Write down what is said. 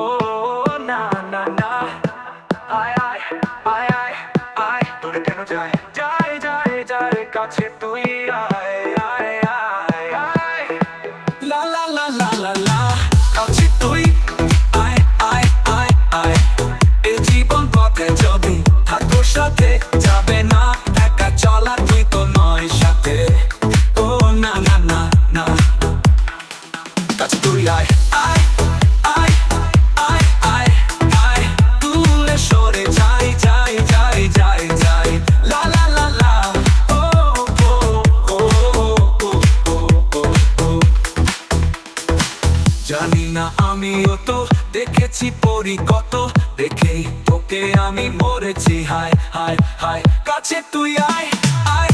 ও না না না, আয় আয় আয় আয় আয়, দূরে কেন যায় যায় যায় যায়, কাছে তুই আয় আয় আয় আয়, লা লা লা লা লা লা, কাছে তুই আয় আয় আয় আয়। এ জীবন পথে যদি থাকোর সাথে যাবে না একা চলা, তুই তো নয় সাথে। ও না না না না, কাছে তুই আয় আয় আয় আয় আয় আয়, দূরে সরে যাই যাই যাই যাই যাই, লা লা লা লা, ও ও ও ও ও ও ও। জানি না আমিও তো দেখেছি পরি কত, দেখেই তোকে আমি মরেছি হায় হায় হায়, কাছে তুই আয় আয়